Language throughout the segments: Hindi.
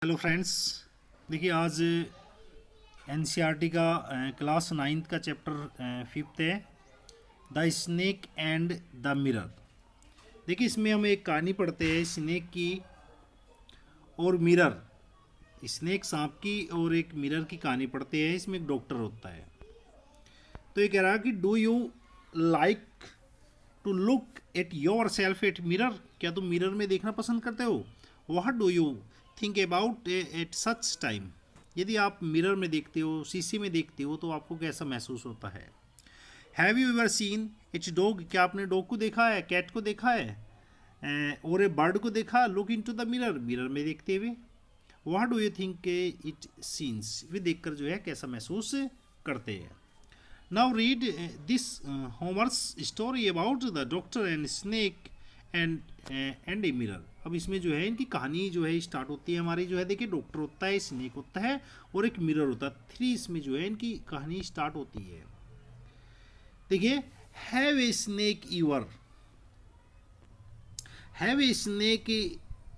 Hello friends. देखिए आज एनसीईआरटी का क्लास नाइन्थ का चैप्टर फिफ्थ है, the snake and the mirror. देखिए इसमें हम एक कहानी पढ़ते हैं स्नेक की और मिरर। स्नेक सांप की और एक मिरर की कहानी पढ़ते हैं। इसमें एक डॉक्टर होता है। तो ये कह रहा है कि do you like to look at yourself at mirror. क्या तुम मिरर में देखना पसंद करते हो? What do you think about at such time. यदि आप मिरर में देखते हो, शीशे में देखते हो, तो आपको कैसा महसूस होता है? Have you ever seen it's dog. क्या आपने डॉग को देखा है, कैट को देखा है, और ए बर्ड को देखा? Look in to the mirror, mirror में देखते हुए। What do you think it seems. वे देखकर जो है कैसा महसूस करते हैं। Now read this Homer's story about the doctor and snake and a mirror। अब इसमें जो है इनकी कहानी जो है स्टार्ट होती है हमारी। जो है देखिए, डॉक्टर होता है, स्नेक होता है और एक मिरर होता है। थ्री इसमें जो है इनकी कहानी स्टार्ट होती है। देखिए, have a snake ईवर, have a snake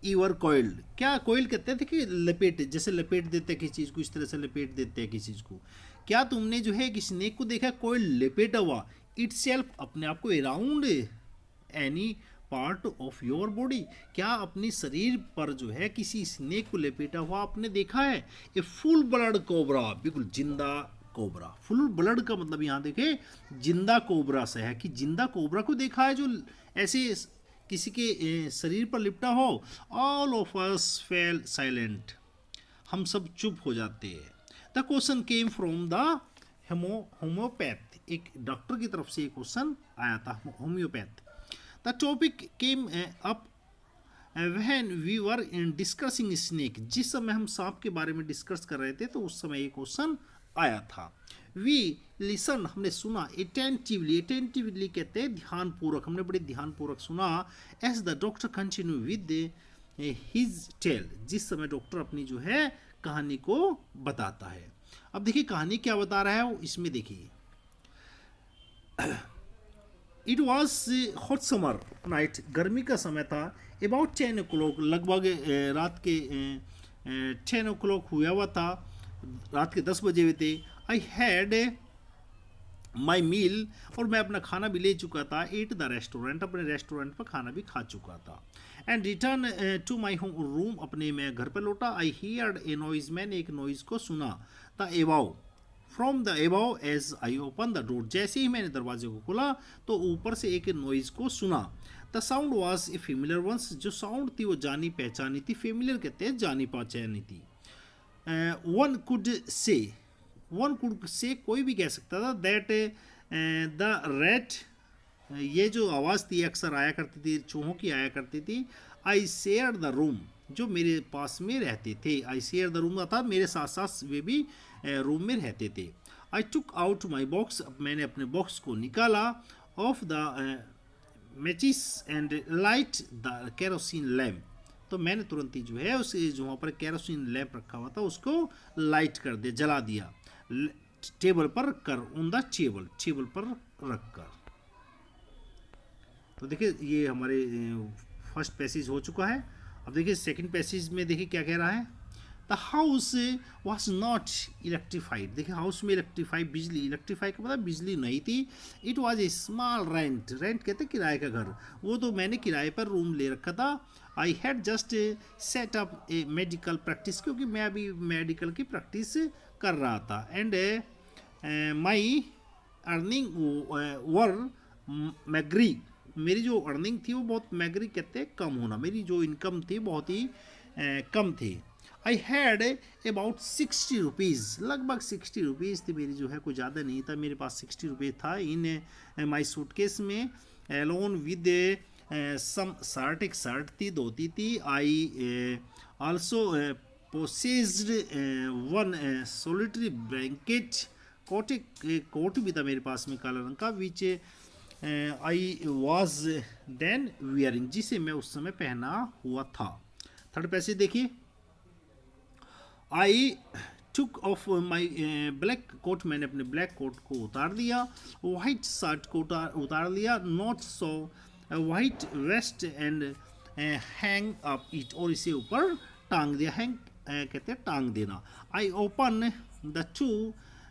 ईवर coiled. क्या कॉइल्ड कहते हैं? देखिए लपेट, जैसे लपेट देते हैं किसी चीज़ को, इस तरह से लपेट देते हैं किसी चीज़ को। क्या तुमने जो है एक स्नेक को देखा कॉइल्ड, लेपेटा हुआ, इट सेल्फ, अपने आप को, around any part of your body. क्या अपने शरीर पर जो है किसी स्नेक को लपेटा हुआ आपने देखा है? ए फुल ब्लड कोबरा, बिल्कुल जिंदा कोबरा। फुल ब्लड का मतलब यहाँ देखे जिंदा कोबरा से है कि जिंदा कोबरा को देखा है जो ऐसे किसी के शरीर पर लिपटा हो। All of us fell silent, हम सब चुप हो जाते हैं। The question came from the homeopath. एक डॉक्टर की तरफ से एक क्वेश्चन आया था, homeopath. The topic came up when we were in discussing snake. जिस समय हम सांप के बारे में डिस्कस कर रहे थे तो उस समय ये क्वेश्चन आया था। वी लिसन, हमने सुना। अटेंटिवली, अटेंटिवली कहते हैं ध्यानपूर्वक, हमने बड़े ध्यानपूर्वक सुना। As the doctor continue with his tale, जिस समय डॉक्टर अपनी जो है कहानी को बताता है। अब देखिए कहानी क्या बता रहा है वो इसमें देखिए। It was hot summer night, गर्मी का समय था। अबाउट 10 o'clock, लगभग रात के 10 o'clock हुआ हुआ था, रात के 10 बजे हुए थे। आई हैड माई मील, और मैं अपना खाना भी ले चुका था। एट द रेस्टोरेंट, अपने रेस्टोरेंट पर खाना भी खा चुका था। And return to my room, अपने मैं घर पर लौटा। आई हियर्ड ए नॉइज, मैंने एक नॉइज को सुना। The above, from the above as I open the door, जैसे ही मैंने दरवाजे को खोला तो ऊपर से एक नॉइज को सुना। The sound was a familiar ones, जो साउंड थी वो जानी पहचानी थी। फेमिलियर कहते हैं जानी पहचानी थी। One could say, one could say कोई भी कह सकता था। दैट द रैट, ये जो आवाज़ थी अक्सर आया करती थी, चूहों की आया करती थी। आई शेयर द रूम, जो मेरे पास में रहते थे। आई शेयर द रूम था मेरे साथ साथ वे भी रूम में रहते थे। आई टुक आउट माई बॉक्स, मैंने अपने बॉक्स को निकाला। Of the matches and light the kerosene lamp, तो मैंने तुरंत ही जो है उस जो वहाँ पर केरोसिन लैम्प रखा हुआ था उसको लाइट कर दिया, जला दिया। टेबल पर रख कर, ऑन द टेबल, टेबल पर रख कर। तो देखिए ये हमारे फर्स्ट पैसेज हो चुका है। अब देखिए सेकंड पैसेज में देखिए क्या कह रहा है। The house was not electrified. देखिए हाउस में इलेक्ट्रीफाइड, बिजली, इलेक्ट्रीफाई का मतलब बिजली नहीं थी। It was a small rent, rent कहते हैं किराए का घर, वो तो मैंने किराए पर रूम ले रखा था। I had just set up A medical practice, क्योंकि मैं अभी मेडिकल की प्रैक्टिस कर रहा था। एंड माई अर्निंग वर मैग्री, मेरी जो अर्निंग थी वो बहुत मैग्री कहते हैं कम होना, मेरी जो इनकम थी बहुत ही कम थी। आई हैड अबाउट 60 रुपीज़, लगभग 60 रुपीज़ थी मेरी, जो है कोई ज़्यादा नहीं था, मेरे पास 60 रुपये था इन माई सूटकेस में। अलोन विद सम शर्ट, एक शर्ट थी, धोती थी। I also possessed one solitary blanket, coat, एक कोट भी था मेरे पास में काला रंग का। Which I was then wearing, जिसे मैं उस समय पहना हुआ था। थर्ड पैसेज देखिए। I took off my black coat, मैंने अपने ब्लैक कोट को उतार दिया। वाइट शर्ट को उतार लिया। Not so white vest and hang up it, और इसे ऊपर टांग दिया। हैंग कहते हैं टांग देना। आई open the two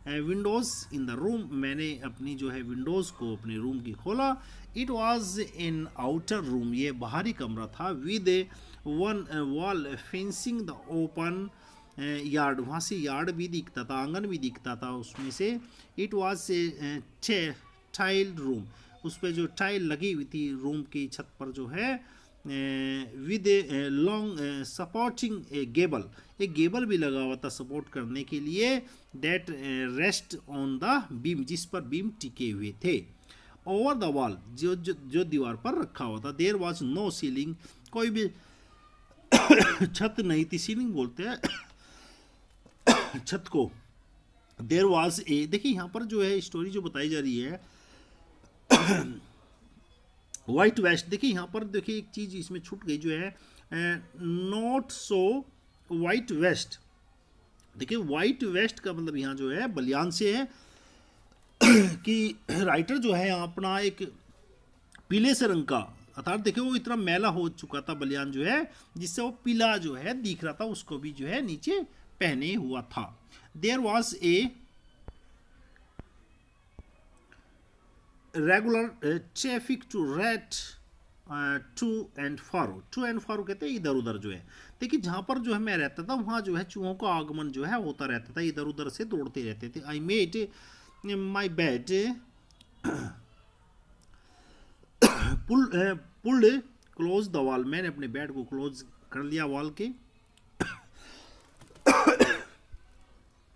Windows in the room, मैंने अपनी जो है विंडोज़ को अपने रूम की खोला। It was in outer room, ये बाहरी कमरा था। With one wall fencing the open yard, वहाँ से यार्ड भी दिखता था, आंगन भी दिखता था उसमें से। It was a tile room, उस पर जो टाइल लगी हुई थी रूम की छत पर जो है, with a long supporting a gable, एक गेबल भी लगा हुआ था सपोर्ट करने के लिए। That rest on the beam, जिस पर बीम टिके हुए थे। ओवर द वॉल, जो दीवार पर रखा हुआ था। देयर वॉज नो सीलिंग, कोई भी छत नहीं थी, सीलिंग बोलते हैं छत को। देयर वॉज ए, देखिए यहाँ पर जो है स्टोरी जो बताई जा रही है वाइट वेस्ट, देखिए यहाँ पर देखिए एक चीज इसमें छूट गई जो है, नॉट सो वाइट वेस्ट। देखिए वाइट वेस्ट का मतलब यहाँ जो है बलियान से है कि राइटर जो है अपना एक पीले से रंग का, अर्थात देखिए वो इतना मैला हो चुका था बलियान जो है, जिससे वो पीला जो है दिख रहा था, उसको भी जो है नीचे पहने हुआ था। There was a regular traffic to rate to and fro, to and fro कहते हैं इधर उधर जो है। देखिए जहाँ पर जो है मैं रहता था वहाँ जो है चूहों का आगमन जो है होता रहता था, इधर उधर से दौड़ते रहते थे। I made my bed pulled close the wall, मैंने अपने बेड को क्लोज कर लिया वॉल के।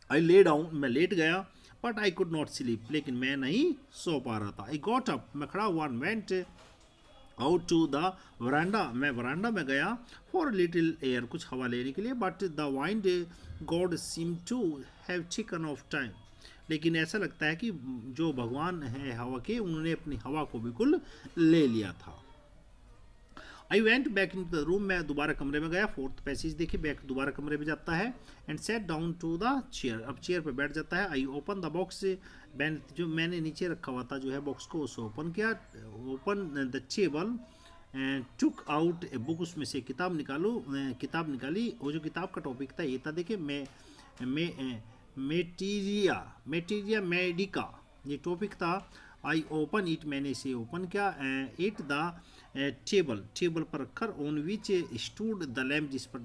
आई ले डाउन, मैं लेट गया। But I could not sleep, लेकिन मैं नहीं सो पा रहा था। आई गॉट अप, मैं खड़ा हुआ। Went out to the veranda, मैं वरांडा में गया। फॉर लिटिल एयर, कुछ हवा लेने के लिए। But the wind god seem to have taken off time, लेकिन ऐसा लगता है कि जो भगवान है हवा के, उन्होंने अपनी हवा को बिल्कुल ले लिया था। I went back in the room, मैं दोबारा कमरे में गया। फोर्थ पैसेज देखिए, बैक दोबारा कमरे में जाता है। And set down to the chair, अब चेयर पर बैठ जाता है। आई ओपन द बॉक्स, जो मैंने नीचे रखा हुआ था जो है बॉक्स को, उसे ओपन किया। Open the table and took out a book, उसमें से किताब निकाली। वो जो किताब का टॉपिक था ये था, देखिए मेटीरिया मेडिका, ये टॉपिक था। आई ओपन इट, मैंने इसे ओपन किया। इट द टेबल पर रखकर, on which stood the lamp, जिस पर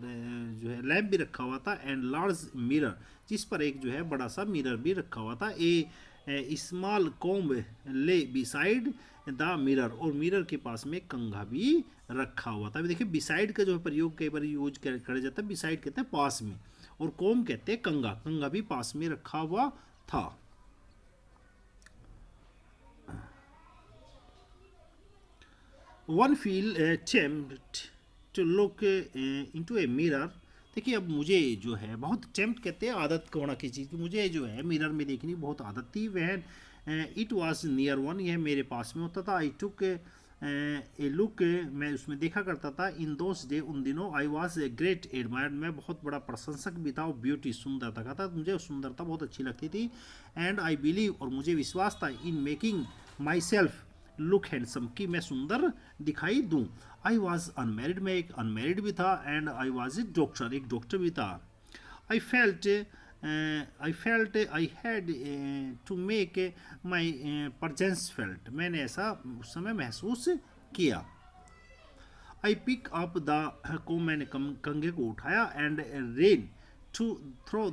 जो है लैम्प भी रखा हुआ था। एंड लार्ज मिरर, जिस पर एक जो है बड़ा सा मिरर भी रखा हुआ था। ए स्मॉल कॉम्ब ले बिसाइड द मिरर, और मिरर के पास में कंघा भी रखा हुआ था। देखिए बिसाइड का जो है प्रयोग कई बार यूज कर जाता है, बिसाइड कहते हैं पास में, और कॉम्ब कहते हैं कंघा भी पास में रखा हुआ था। One feel tempt to look into a mirror, देखिए अब मुझे जो है बहुत टेम्प्ट कहते हैं आदत होना किसी चीज़ की, मुझे जो है मिरर में देखने की बहुत आदत थी। वह इट वाज नियर वन, यह मेरे पास में होता था। आई टुक ए लुक, मैं उसमें देखा करता था। इन दोस डे, उन दिनों। I was a great admire, मैं बहुत बड़ा प्रशंसक भी था। और ब्यूटी, सुंदरता का था, मुझे सुंदरता बहुत अच्छी लगती थी। एंड आई बिलीव, और मुझे विश्वास था, in making my self look handsome, कि मैं सुंदर दिखाई दूं। आई वॉज अनमेरिड, मैं एक अनमेरिड भी था। And I was a doctor, एक डॉक्टर भी था। I felt I had to make my presence felt, मैंने ऐसा उस समय महसूस किया। आई पिक अप द को, मैंने कंघे को उठाया। And ran to throw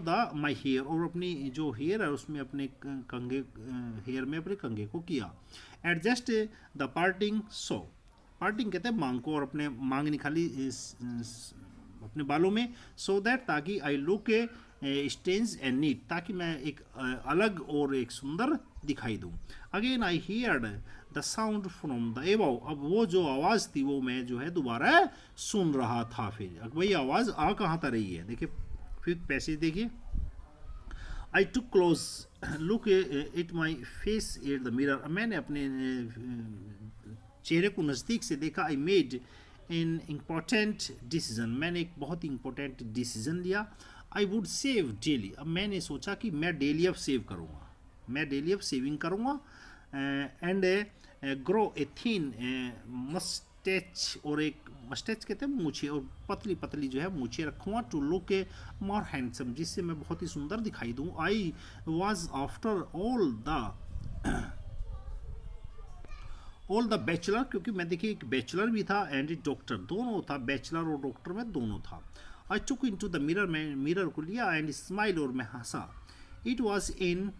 the my hair, और अपनी जो हेयर है उसमें अपने कंघे हेयर में अपने कंघे को किया। Adjust the parting so, parting कहते हैं मांग को, और अपने मांग निकाली अपने बालों में। सो दैट, ताकि आई लुक स्टेंस एंड नीट, ताकि मैं एक अलग और एक सुंदर दिखाई दूँ। Again I heard the sound from the above, अब वो जो आवाज़ थी वो मैं जो है दोबारा सुन रहा था। फिर वही आवाज़ आ कहाँ तक रही है, देखिए फिफ्थ पैसेज देखिए। I to close look it my face at the mirror, मैंने अपने चेहरे को नज़दीक से देखा। I made an important decision, मैंने एक बहुत इंपॉर्टेंट डिसीजन लिया। आई वुड सेव डेली, अब मैंने सोचा कि मैं डेली अब सेव करूँगा, मैं डेली अब सेविंग करूँगा। And grow a thin moustache, और एक मस्टैच कहते हैं मूछे, और पतली पतली जो है मूछे रखूँगा, to look a more handsome, जिससे मैं बहुत ही सुंदर दिखाई दूँ। I was after all the bachelor, क्योंकि मैं देखिए एक बैचलर भी था एंड डॉक्टर, दोनों था, बैचलर और डॉक्टर में दोनों था। I took in to the mirror, मैं मिरर को लिया एंड स्माइल, और मैं हंसा। It was in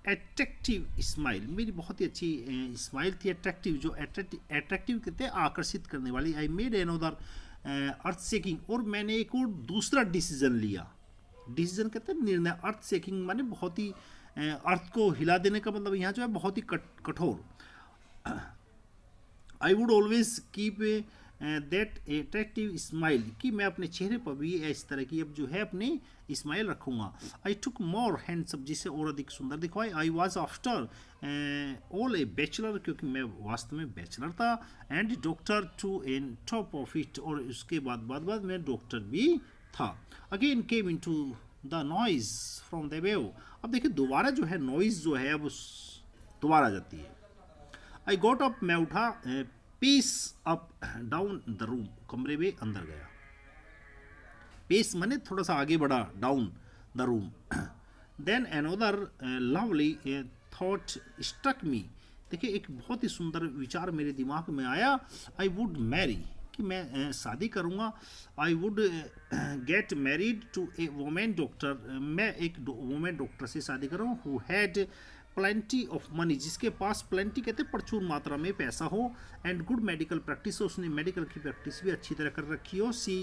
attractive smile, मेरी बहुत ही अच्छी स्माइल थी। अट्रैक्टिव, जो अट्रैक्टिव कहते हैं आकर्षित करने वाली। I made another earth shaking, और मैंने एक और दूसरा डिसीजन लिया। डिसीजन कहते हैं निर्णय, अर्थ शेकिंग माने बहुत ही अर्थ को हिला देने का मतलब यहाँ जो है बहुत ही कठोर। I would always keep that attractive smile, कि मैं अपने चेहरे पर भी इस तरह की अब जो है अपनी स्माइल रखूँगा। आई टुक मोर हैंडसम, जिससे और अधिक सुंदर दिखवाए। I was after all a bachelor, क्योंकि मैं वास्तव में बैचलर था, and doctor too an top of it, और उसके बाद में डॉक्टर भी था। Again came in to the noise from the wave, अब देखिए दोबारा जो है नॉइज जो है अब दोबारा जाती है। आई गॉट अप, मैं उठा, pace up down the room, कमरे में अंदर गया। पेस माने थोड़ा सा आगे बढ़ा, down the room. Then another lovely thought struck me, देखिए एक बहुत ही सुंदर विचार मेरे दिमाग में आया। आई वुड मैरी, कि मैं शादी करूँगा। I would get married to a women doctor, मैं एक वुमेन डॉक्टर से शादी करूँ, who had plenty of money, जिसके पास प्लेंटी कहते हैं प्रचुर मात्रा में पैसा हो, एंड गुड मेडिकल प्रैक्टिस हो, उसने मेडिकल की प्रैक्टिस भी अच्छी तरह कर रखी हो। She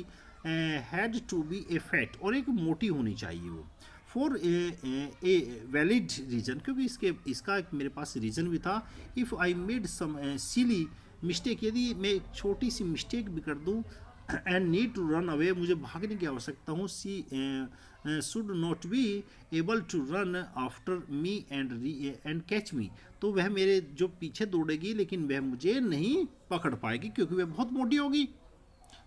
had to be a fat, और एक मोटी होनी चाहिए वो, फॉर ए वैलिड रीजन, क्योंकि इसका एक मेरे पास रीज़न भी था। If I made some silly mistake, यदि मैं एक छोटी सी मिस्टेक भी कर दूँ, and need to run away, मुझे भागने की आवश्यकता हो, she should not be able to run after me and catch me, तो वह मेरे जो पीछे दौड़ेगी लेकिन वह मुझे नहीं पकड़ पाएगी क्योंकि वह बहुत मोटी होगी।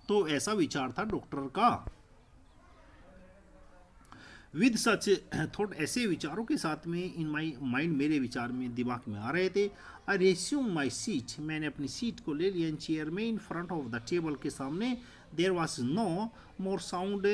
तो ऐसा विचार था डॉक्टर का। विद सच थॉट, ऐसे विचारों के साथ में इन माई माइंड, मेरे विचार में दिमाग में आ रहे थे। आई रेस्यूम माई सीट, मैंने अपनी सीट को ले लिया। इन चेयर में, in front of the table के सामने। There was no more sound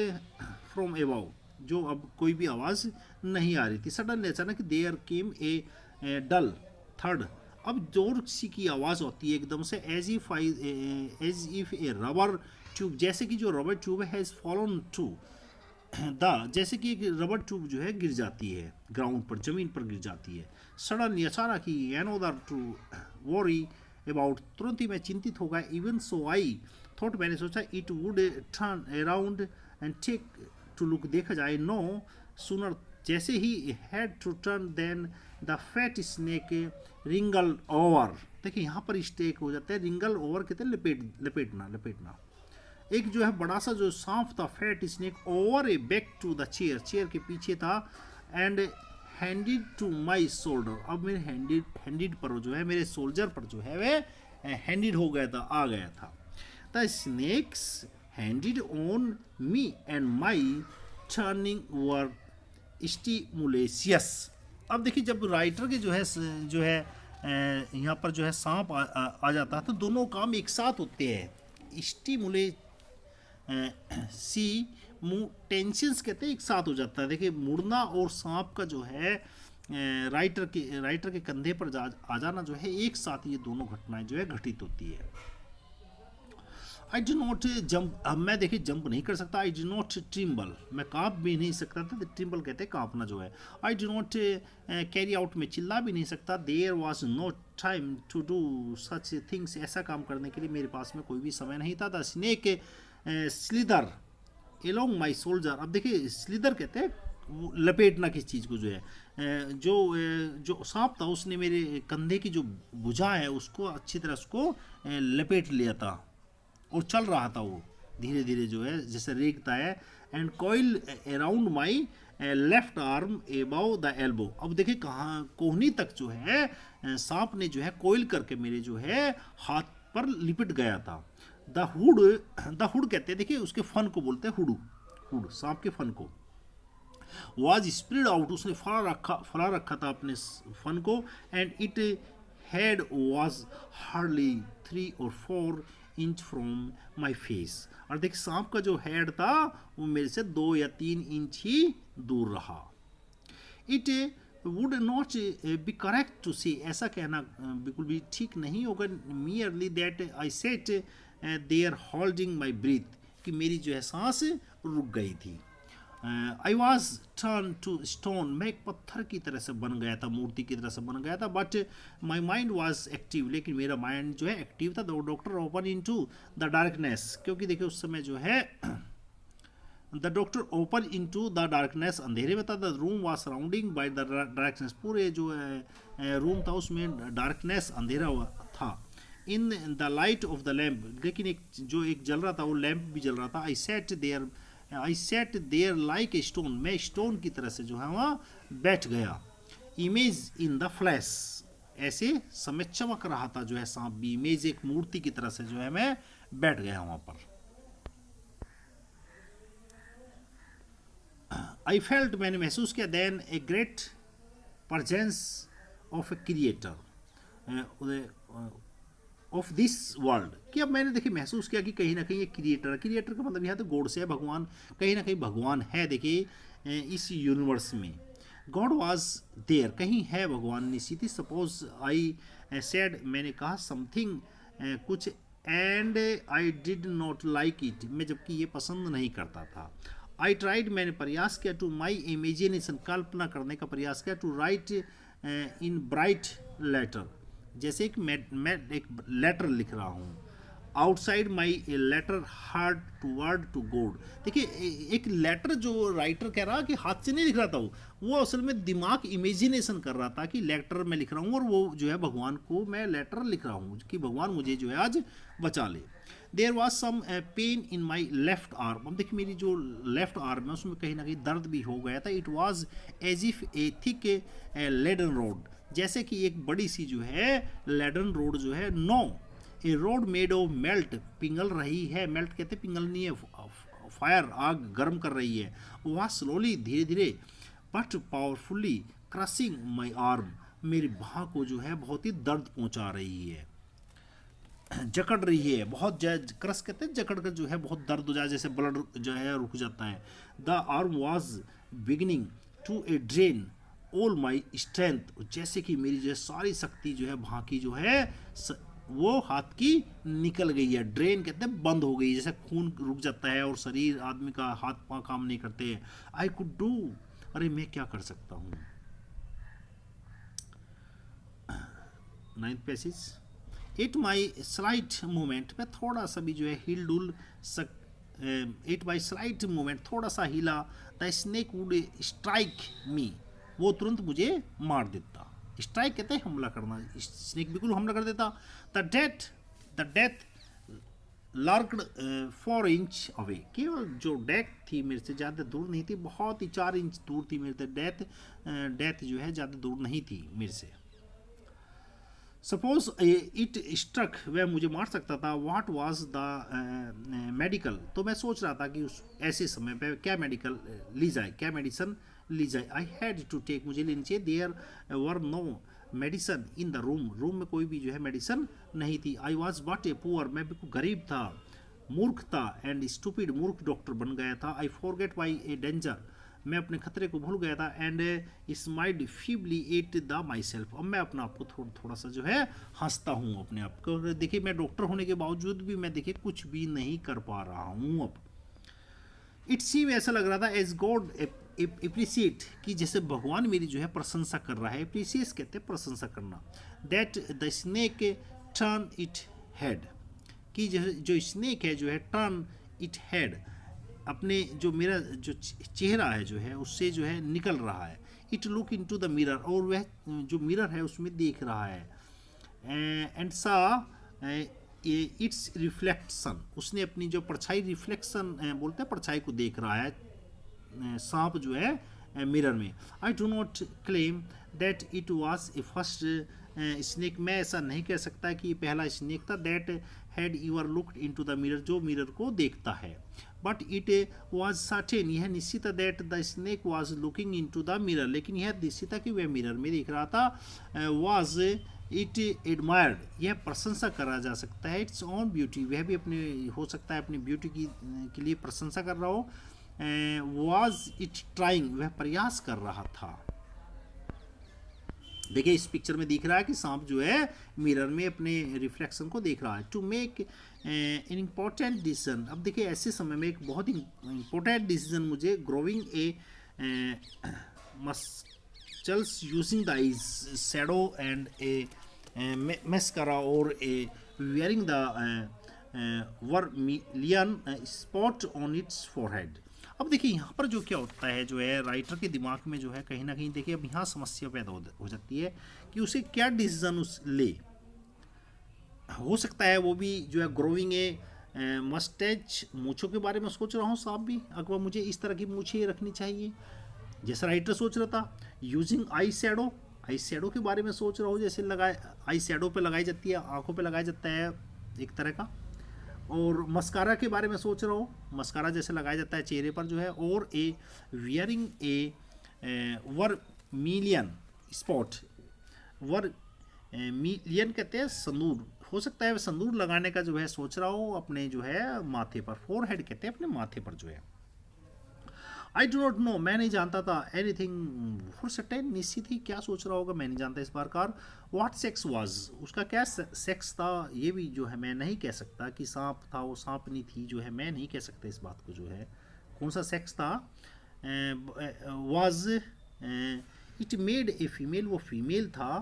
from above, जो अब कोई भी आवाज़ नहीं आ रही थी। सडनली अचानक there came A dull third, अब जोर सी की आवाज़ होती है एकदम से, as if a rubber tube, जैसे कि जो rubber tube has fallen to the, जैसे कि एक रबर ट्यूब जो है गिर जाती है ग्राउंड पर, ज़मीन पर गिर जाती है। सडनली अचानक ही, एनोदर टू वॉरी अबाउट, तुरंत ही मैं चिंतित हो गया। इवन सो आई थॉट, मैंने सोचा, it would turn around and take to look, देखा जाए। नो सुनर, जैसे ही had to turn then the fat snake wriggle over, देखिए यहाँ पर स्टेक हो जाता है, रिंगल ओवर कहते हैं लपेटना। एक जो है बड़ा सा जो सांप था, fat snake, over a back to the chair, chair के पीछे था, and headed to my shoulder, अब मेरे हैंडिड पर जो है, मेरे सोल्जर पर जो है वह हैंडिड हो गया था, आ गया था। The snakes handed on me and my turning were स्टिमुलेशियस। अब देखिए जब राइटर के जो है यहाँ पर जो है सांप आ जाता है तो दोनों काम एक साथ होते हैं। स्टिमुले सी टेंशंस कहते हैं, एक साथ हो जाता है। देखिए मुड़ना और सांप का जो है राइटर के कंधे पर आ जाना जो है, एक साथ ये दोनों घटनाएं जो है घटित होती है। आई डू नॉट जंप, अब मैं देखिए जंप नहीं कर सकता। आई डू नॉट ट्रिम्बल, मैं काँप भी नहीं सकता था, ट्रिम्बल कहते हैं काँपना जो है। I do not carry out, में चिल्ला भी नहीं सकता। There was no time to do such things, ऐसा काम करने के लिए मेरे पास में कोई भी समय नहीं था। The snake slither along my shoulder, अब देखिए स्लिदर कहते हैं लपेटना किस चीज़ को, जो है जो सांप था उसने मेरे कंधे की जो भुजा है उसको अच्छी तरह उसको लपेट लिया था और चल रहा था वो धीरे धीरे जो है जैसे रेंगता है। And coil around my left arm above the elbow, अब देखिए कहाँ कोहनी तक जो है सांप ने जो है कॉइल करके मेरे जो है हाथ पर लिपट गया था। द हुड कहते हैं, देखिए उसके फन को बोलते हैं हुड, सांप के फन को। वाज स्प्रेड आउट, उसने फैला रखा था अपने फन को। And it head was hardly 3 or 4 inch from my face. और देख सांप का जो हेड था वो मेरे से 2 या 3 इंच ही दूर रहा। It would not be correct to say, ऐसा कहना बिल्कुल भी ठीक नहीं होगा, merely that I sat there holding my breath, कि मेरी जो है सांस रुक गई थी। I was turn to stone, मैं एक पत्थर की तरह से बन गया था, मूर्ति की तरह से बन गया था। But my mind was active, लेकिन मेरा माइंड जो है एक्टिव था। The doctor open in to the darkness, क्योंकि देखिए उस समय जो है the doctor open in to the darkness, अंधेरे में था। The room was surrounding by the darkness, पूरे जो रूम था उसमें डार्कनेस, अंधेरा था। In the light of the lamp, लेकिन एक जल रहा था, वो लैम्प भी जल रहा था। I sat there like a stone, मैं स्टोन की तरह से जो है वहाँ बैठ गया। इमेज इन द फ्लैश, ऐसे समय चमक रहा था जो है सांप भी, इमेज एक मूर्ति की तरह से जो है मैं बैठ गया वहाँ पर। आई फेल्ट, मैंने महसूस किया, then a great presence of a creator of this world, कि अब मैंने देखिए महसूस किया कि कहीं ना कहीं एक क्रिएटर का मतलब यहाँ तो गॉड से है, भगवान, कहीं ना कहीं भगवान है देखिए इस यूनिवर्स में। गॉड वॉज देयर, कहीं है भगवान निश्चित ही। सपोज आई सेड, मैंने कहा समथिंग कुछ, and I did not like it, मैं जबकि ये पसंद नहीं करता था। आई ट्राइड, मैंने प्रयास किया, टू माई इमेजिनेशन, कल्पना करने का प्रयास किया, to write in bright letter, जैसे कि मैं एक लेटर लिख रहा हूँ। Outside my letter hard to word to God, देखिए एक लेटर जो राइटर कह रहा कि हाथ से नहीं लिख रहा था, वो असल में दिमाग इमेजिनेशन कर रहा था कि लेटर मैं लिख रहा हूँ, और वो जो है भगवान को मैं लेटर लिख रहा हूँ कि भगवान मुझे जो है आज बचा ले। There was some pain in my left arm, अब देखिए मेरी जो लेफ्ट आर्म है उसमें कहीं ना कहीं दर्द भी हो गया था। It was as if a thick leaden rod, जैसे कि एक बड़ी सी जो है लेडन रोड जो है, no a rod made of melt, पिघल रही है, मेल्ट कहते पिघलनी है, फायर, आग गर्म कर रही है। वह स्लोली, धीरे धीरे, but powerfully crushing my arm, मेरी बाह को जो है बहुत ही दर्द पहुंचा रही है, जकड़ रही है बहुत। क्रश कहते हैं जकड़ कर जो है बहुत दर्द हो जाए, जैसे ब्लड जो है रुक जाता है। The arm was beginning to a drain all my strength, जैसे कि मेरी जो है सारी शक्ति जो है वहाँ की जो है वो हाथ की निकल गई है। ड्रेन कहते हैं बंद हो गई, जैसे खून रुक जाता है और शरीर आदमी का हाथ पाँव काम नहीं करते। आई कुड डू, अरे मैं क्या कर सकता हूँ। 9th passage, it my slight movement, मैं थोड़ा सा भी जो है हिल डुल इट माई स्लाइट मूवमेंट, थोड़ा सा हिला, द स्नेक वुड स्ट्राइक मी, वो तुरंत मुझे मार देता। स्ट्राइक कहते हैं हमला करना, स्नेक बिल्कुल हमला कर देता। द डेथ लार्कड 4 इंच अवे, केवल जो डेथ थी मेरे से ज़्यादा दूर नहीं थी, बहुत ही 4 इंच दूर थी मेरे से। डेथ जो है ज़्यादा दूर नहीं थी मेरे से। सपोज इट स्ट्रक, वह मुझे मार सकता था। व्हाट वॉज द मेडिकल, तो मैं सोच रहा था कि उस ऐसे समय पे क्या मेडिकल ली जाए, क्या मेडिसिन ली जाए। आई हैड टू टेक, मुझे लेनी चाहिए। There were no medicine in the room में कोई भी जो है मेडिसिन नहीं थी। I was but a poor, मैं बिल्कुल गरीब था, मूर्ख था, एंड स्टूपिड, मूर्ख डॉक्टर बन गया था। I forget my A danger, मैं अपने खतरे को भूल गया था। And smiled feebly at the my self, अब मैं अपना आपको थोड़ा सा जो है हंसता हूँ अपने आप को। देखिए मैं डॉक्टर होने के बावजूद भी मैं देखिए कुछ भी नहीं कर पा रहा हूँ अब। इट सीम, ऐसा लग रहा था, एज गॉड एप्रिसिएट, कि जैसे भगवान मेरी जो है प्रशंसा कर रहा है। एप्रिसिएट कहते हैं प्रशंसा करना। That the snake turn it head, कि जो स्नेक है जो है टर्न इट हेड, अपने जो मेरा जो चेहरा है जो है उससे जो है निकल रहा है। It look in to the mirror, और वह जो मिरर है उसमें देख रहा है। एंड सा इट्स रिफ्लेक्शन, उसने अपनी जो परछाई, रिफ्लेक्शन बोलते हैं परछाई को देख रहा है सांप जो है मिरर में। आई do not claim that it was a first snake, मैं ऐसा नहीं कह सकता कि ये पहला स्नेक था। That had your looked in to the mirror, जो मिरर को देखता है। बट इट वॉज सर्टेन, यह निश्चित था। That the snake was looking in to the mirror, लेकिन यह निश्चित था कि वह मिरर में देख रहा था। वॉज इट एडमायर्ड, यह प्रशंसा करा जा सकता है, इट्स ऑन ब्यूटी, वह भी अपने हो सकता है अपनी ब्यूटी के लिए प्रशंसा कर रहा हो। वॉज इट ट्राइंग, वह प्रयास कर रहा था। देखिए इस पिक्चर में दिख रहा है कि सांप जो है मिरर में अपने रिफ्लेक्शन को देख रहा है। To make an important decision, अब देखिए ऐसे समय में एक बहुत ही इम्पोर्टेंट डिसीजन मुझे, growing a muscles using the eyes shadow and a mascara और a wearing the vermilion spot on its forehead। अब देखिए यहाँ पर जो क्या होता है जो है राइटर के दिमाग में जो है कहीं ना कहीं देखिए अब यहाँ समस्या पैदा हो जाती है कि उसे क्या डिसीजन उस ले। हो सकता है वो भी जो है ग्रोइंग ए मस्टैच, मूछों के बारे में सोच रहा हूँ सांप भी, अगर मुझे इस तरह की मूछें रखनी चाहिए जैसा राइटर सोच रहा था। यूजिंग आई शैडो के बारे में सोच रहा हूँ, जैसे लगाए आई शैडो पे लगाई जाती है, आंखों पे लगाया जाता है एक तरह का। और मस्कारा के बारे में सोच रहा हूँ, मस्कारा जैसे लगाया जाता है चेहरे पर जो है। और ए वियरिंग ए वर्मिलियन स्पॉट, वर्मिलियन कहते हैं संदूर, हो सकता है संदूर लगाने का जो है सोच रहा हूँ अपने जो है माथे पर, फोरहेड कहते हैं अपने माथे पर जो है। आई डो नॉट नो, मैं नहीं जानता था, एनीथिंग फॉर सर्टेन, निश्चित ही क्या सोच रहा होगा मैं नहीं जानता इस बार। व्हाट सेक्स वाज, उसका क्या सेक्स था, ये भी जो है मैं नहीं कह सकता कि सांप था वो सांपनी थी जो है, मैं नहीं कह सकता इस बात को जो है कौन सा सेक्स था। Was it made a female, वो फीमेल था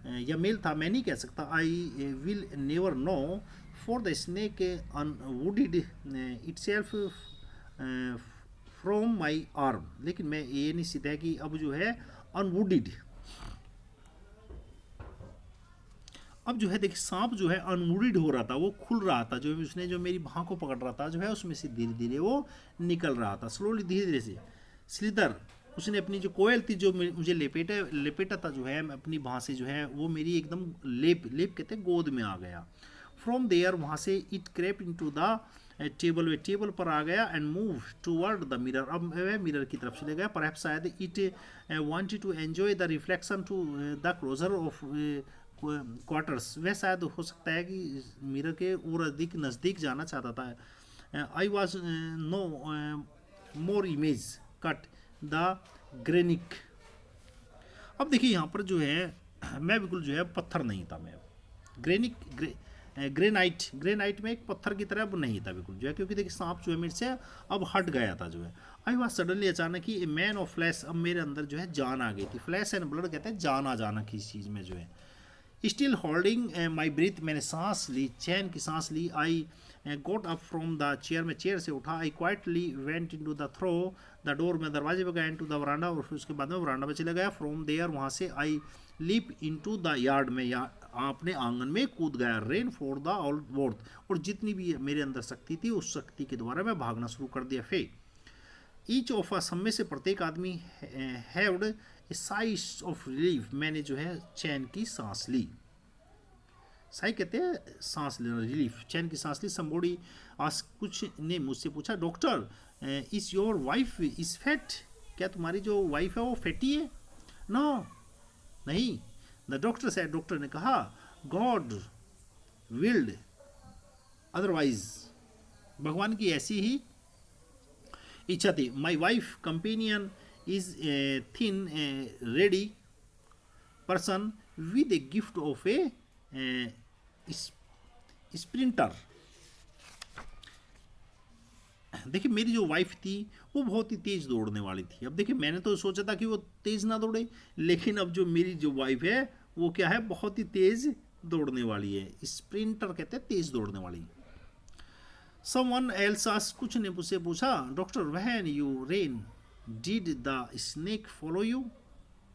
या मेल था, मैं नहीं कह सकता। I will never know for the snake unwound itself from my arm, लेकिन मैं ये निश्चित है कि अब जो है अनवुडेड, अब जो है देखिए सांप जो है अनवुडेड हो रहा था, वो खुल रहा था, जो उसने जो मेरी बाह को पकड़ रहा था जो है उसमें से धीरे धीरे वो निकल रहा था, स्लोली धीरे धीरे से। स्लिदर, उसने अपनी जो कोयल थी जो मुझे लेपेटा था जो है अपनी बाह से जो है वो मेरी एकदम लेप कहते हैं गोद में आ गया। फ्रॉम देयर, वहाँ से it crept into the table, वे टेबल पर आ गया। And move toward the mirror, अब वह मिरर की तरफ चले गया। परहैप्स शायद it wanted to enjoy the reflection to the closer of quarters, वह शायद हो सकता है कि मिरर के और अधिक नज़दीक जाना चाहता था। I was no more image cut the ग्रेनिक, अब देखिए यहाँ पर जो है मैं बिल्कुल जो है पत्थर नहीं था, मैं ग्रेनाइट में एक पत्थर की तरह अब नहीं था बिल्कुल जो है, क्योंकि देखिए सांप जो है मेरे से अब हट गया था जो है। आई वॉज सडनली, अचानक ही, ए मैन ऑफ फ्लैश, अब मेरे अंदर जो है जान आ गई थी। फ्लैश एंड ब्लड कहते हैं जान आ जाना किसी चीज़ में जो है। स्टिल होल्डिंग माई ब्रीथ, मैंने सांस ली, चैन की सांस ली। I got up from the chair, मैं चेयर से उठा। I quietly went in to the through the door, मैं दरवाजे पर गया, इन टू द वरांडा, और फिर उसके बाद में वरांडा में चला गया। फ्रॉम देयर, वहाँ से I leap in to the yard, में अपने आंगन में कूद गया। Ran for the all worth, और जितनी भी मेरे अंदर शक्ति थी उस शक्ति के द्वारा मैं भागना शुरू कर दिया। फे ईच ऑफ अस, हम में से प्रत्येक आदमी हैव्ड ए साई ऑफ रिलीफ, मैंने जो है चैन की सांस ली। साई कहते हैं सांस लेना, रिलीफ, चैन की सांस ली। समबोडी आज, कुछ ने मुझसे पूछा, doctor is your wife is fat, क्या तुम्हारी जो वाइफ है वो फैटी है? नो, नहीं। द डॉक्टर से, डॉक्टर ने कहा, गॉड विल्ड अदरवाइज, भगवान की ऐसी ही इच्छा थी। My wife companion is a thin ready person with a gift of A sprinter, देखिए मेरी जो वाइफ थी वो बहुत ही तेज दौड़ने वाली थी। अब देखिए मैंने तो सोचा था कि वो तेज ना दौड़े, लेकिन अब जो मेरी जो वाइफ है वो क्या है, बहुत ही तेज दौड़ने वाली है। स्प्रिंटर कहते हैं तेज दौड़ने वाली। समवन एल्स आस्क्ड, कुछ ने मुझसे पूछा, doctor when you rain did the snake follow you,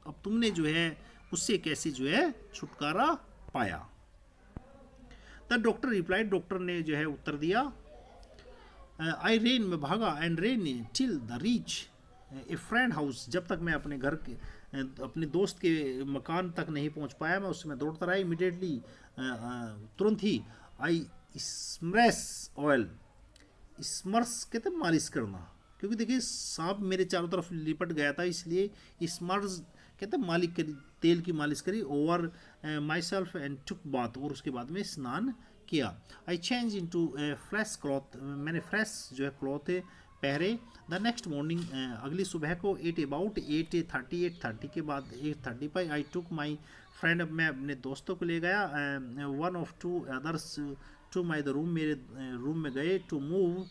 अब तुमने जो है उससे कैसे जो है छुटकारा पाया? द डॉक्टर रिप्लाइड, डॉक्टर ने जो है उत्तर दिया, आई रेन, में भागा, and rain till the reach a friend house, जब तक मैं अपने घर के अपने दोस्त के मकान तक नहीं पहुंच पाया, मैं उसमें दौड़ता रहा। इमीडिएटली, तुरंत ही, आई स्मरस ऑयल, स्मर्स कहते हैं मालिश करना, क्योंकि देखिए सांप मेरे चारों तरफ लिपट गया था, इसलिए स्मर्स कहते हैं मालिक करी, तेल की मालिश करी, over myself and took bath, और उसके बाद में स्नान किया। I change in to fresh cloth, मैंने फ्रेश जो है क्लॉथ पहरे। द नेक्स्ट मॉर्निंग, अगली सुबह को, एट अबाउट 8:30 के बाद 8:30 पर आई टुक माई फ्रेंड, अब मैं अपने दोस्तों को ले गया, one of two others to my the room, मेरे रूम में गए, to move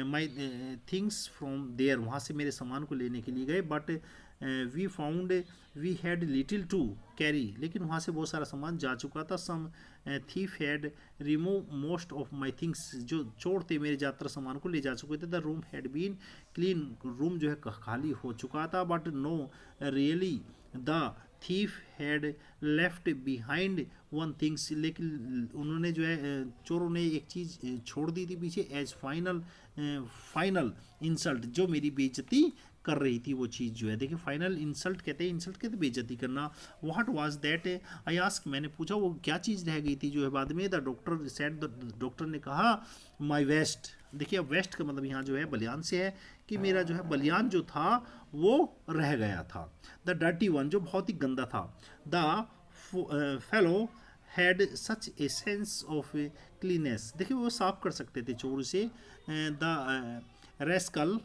my things from there, वहाँ से मेरे सामान को लेने के लिए गए। But we found we had little to carry, लेकिन वहाँ से बहुत सारा सामान जा चुका था। Some thief had remove most of my things, जो चोर थे मेरे ज़्यादातर सामान को ले जा चुके थे। The room had been clean, room जो है खाली हो चुका था। But no really the thief had left behind one things, लेकिन उन्होंने जो है चोरों ने एक चीज़ छोड़ दी थी पीछे, एज फाइनल इंसल्ट, जो मेरी बेइज्जती कर रही थी वो चीज़ जो है। देखिए फाइनल इंसल्ट कहते हैं, इंसल्ट कहते बेइज्जती करना। What was that, I ask, मैंने पूछा वो क्या चीज़ रह गई थी जो है बाद में। The doctor said, the doctor ने कहा, माई वेस्ट, देखिए अब वेस्ट का मतलब यहाँ जो है बलियान से है कि मेरा जो है बलियान जो था वो रह गया था। द डर्टी वन, जो बहुत ही गंदा था। The fellow had such a sense of cleanness, देखिए वो साफ कर सकते थे चोर से। The rascal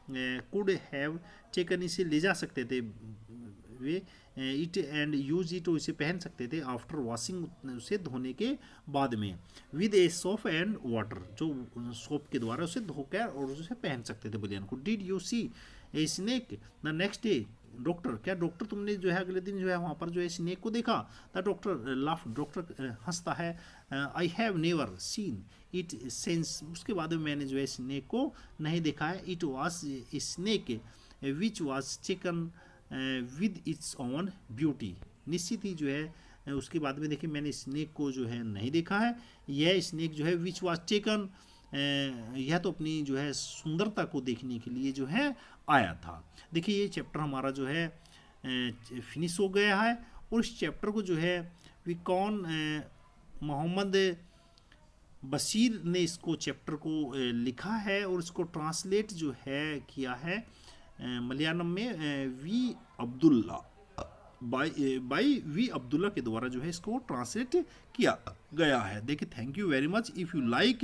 could have taken, इसे ले जा सकते थे वे, इट एंड यूज इट, इसे पहन सकते थे आफ्टर वॉशिंग, उसे धोने के बाद में, with a soap and water, जो सोप के द्वारा उसे धोकर और उसे पहन सकते थे बलियान को। Did you see a snake the next day, doctor, क्या डॉक्टर तुमने जो है अगले दिन जो है वहाँ पर जो है स्नेक को देखा। द डॉक्टर लाफ, डॉक्टर हंसता है। I have never seen it since, उसके बाद में मैंने जो है स्नेक को नहीं देखा है। It was a snake which was chicken with its own beauty, निश्चित ही जो है उसके बाद में देखिए मैंने स्नेक को जो है नहीं देखा है। यह स्नेक जो है विच वॉज टेकन, यह तो अपनी जो है सुंदरता को देखने के लिए जो है आया था। देखिए ये चैप्टर हमारा जो है फिनिश हो गया है, और इस चैप्टर को जो है विकॉन मोहम्मद बशीर ने इसको चैप्टर को लिखा है, और इसको ट्रांसलेट जो है किया है मलयालम में V Abdullah, by V Abdullah के द्वारा जो है इसको ट्रांसलेट किया गया है। देखिए thank you very much. If you like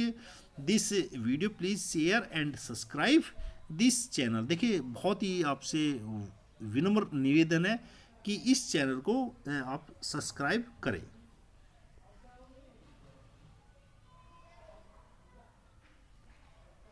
this video please share and subscribe this channel. देखिए बहुत ही आपसे विनम्र निवेदन है कि इस चैनल को आप सब्सक्राइब करें।